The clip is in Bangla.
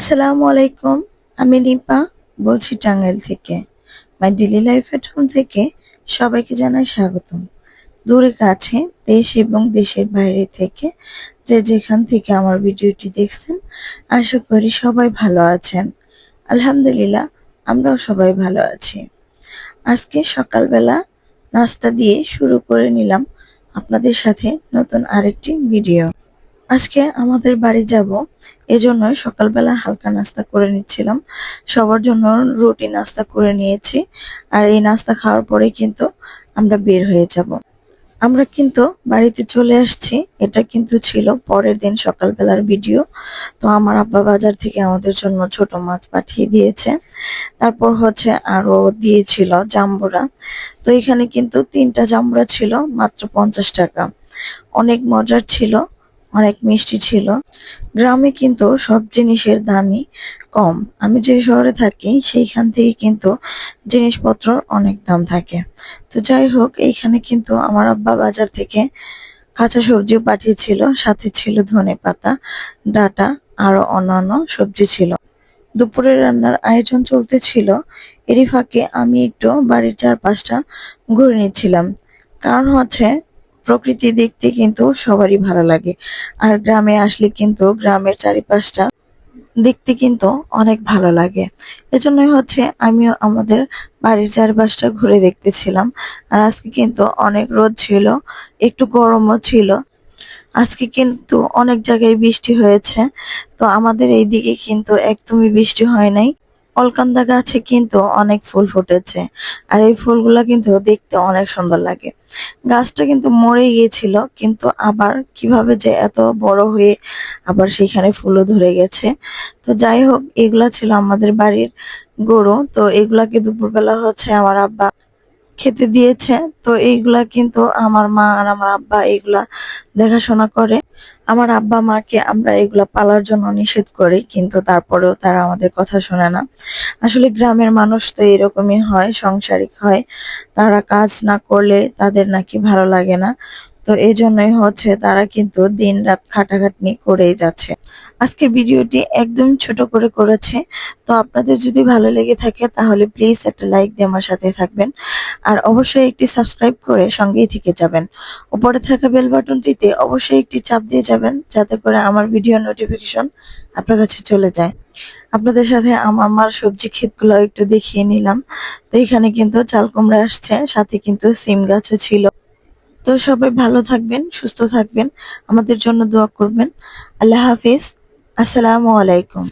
আসসালামু আলাইকুম। আমি নিপা বলছি টাঙ্গাইল থেকে। My daily life at home থেকে সবাইকে জানাই স্বাগতম। দূরে কাছে, দেশ এবং দেশের বাইরে থেকে যে যেখান থেকে আমার ভিডিওটি দেখছেন, আশা করি সবাই ভালো আছেন। আলহামদুলিল্লাহ, আমরাও সবাই ভালো আছি। আজকে সকালবেলা নাস্তা দিয়ে শুরু করে নিলাম আপনাদের সাথে নতুন আরেকটি ভিডিও। আজকে আমাদের বাড়ি যাব, এজন্য সকালবেলা হালকা নাস্তা করে নিচ্ছিলাম। সবার জন্য রুটি নাস্তা করে নিয়েছি। আর এই নাস্তা খাওয়ার পরে কিন্তু আমরা বের হয়ে যাব। আমরা কিন্তু বাড়িতে চলে আসছি। এটা কিন্তু ছিল পরের দিন সকালবেলার ভিডিও। তো আমার আব্বা বাজার থেকে আমাদের জন্য ছোট মাছ পাঠিয়ে দিয়েছে। তারপর আরো দিয়েছিল জাম্বুরা। তো এখানে কিন্তু 3টা জাম্বুরা ছিল মাত্র 50 টাকা। অনেক মজার ছিল, অনেক মিষ্টি ছিল। গ্রামে কিন্তু সব জিনিসের দামই কম। আমি যে শহরে থাকি সেইখান থেকে কিন্তু জিনিসপত্র অনেক দাম থাকে। তো যাই হোক, এইখানে কিন্তু আমার আব্বা বাজার থেকে কাঁচা সবজিও পাঠিয়েছিল, সাথে ছিল ধনেপাতা, ডাঁটা, আরো অন্যান্য সবজি ছিল। দুপুরের রান্নার আয়োজন চলতেছিল। এরই ফাঁকে আমি একটু বাড়ির চারপাশটা ঘুরে নিচ্ছিলাম। কারণ প্রকৃতি দেখতে কিন্তু সবারই ভালো লাগে। আর গ্রামে আসলে কিন্তু গ্রামের চারিপাশটা দেখতে কিন্তু অনেক ভালো লাগে। এজন্যই আমিও আমাদের বাড়ির চারপাশটা ঘুরে দেখতেছিলাম। আর আজকে কিন্তু অনেক রোদ ছিল, একটু গরমও ছিল। আজকে কিন্তু অনেক জায়গায় বৃষ্টি হয়েছে। তো আমাদের এইদিকে কিন্তু একদমই বৃষ্টি হয় নাই। অলকান্দা গাছে কিন্তু অনেক ফুল ফুটেছে। আর এই ফুলগুলা কিন্তু দেখতে অনেক সুন্দর লাগে। গাছটা কিন্তু মরে গিয়েছিল, কিন্তু আবার কিভাবে যে এত বড় হয়ে আবার সেখানে ফুলও ধরে গেছে। তো যাই হোক, এগুলা ছিল আমাদের বাড়ির গরু। তো এগুলাকে দুপুরবেলা আমার আব্বা খেতে দিয়েছে। তো এইগুলা কিন্তু আমার মা আর আমার আব্বা এগুলা দেখাশোনা করে। আমার আব্বা মাকে আমরা এগুলা পালার জন্য নিষেধ করি, কিন্তু তারপরেও তারা আমাদের কথা শোনে না। আসলে গ্রামের মানুষ তো এরকমই হয়, সংসারিক হয়। তারা কাজ না করলে তাদের নাকি ভালো লাগে না। তো এই জন্যই তারা কিন্তু দিন রাত খাটাখাটনি করেই যাচ্ছে। আজকের ভিডিওটি একদম ছোট করে করেছে। তো আপনাদের যদি ভালো লেগে থাকে তাহলে প্লিজ একটা লাইক দিয়ে আমার সাথে থাকবেন। আর অবশ্যই একটি সাবস্ক্রাইব করে সঙ্গেই থেকে যাবেন। উপরে থাকা বেল বাটনটিতে অবশ্যই একটি চাপ দিয়ে যাবেন, যাতে করে আমার ভিডিও নোটিফিকেশন আপনার কাছে চলে যায়। আপনাদের সাথে আমার সবজি ক্ষেতগুলো একটু দেখিয়ে নিলাম। তো এখানে কিন্তু চাল কুমড়া আসছে, সাথে কিন্তু সিম গাছও ছিল। তো সবাই ভালো থাকবেন, সুস্থ থাকবেন, আমাদের জন্য দোয়া করবেন। আল্লাহ হাফিজ। আসসালামু আলাইকুম।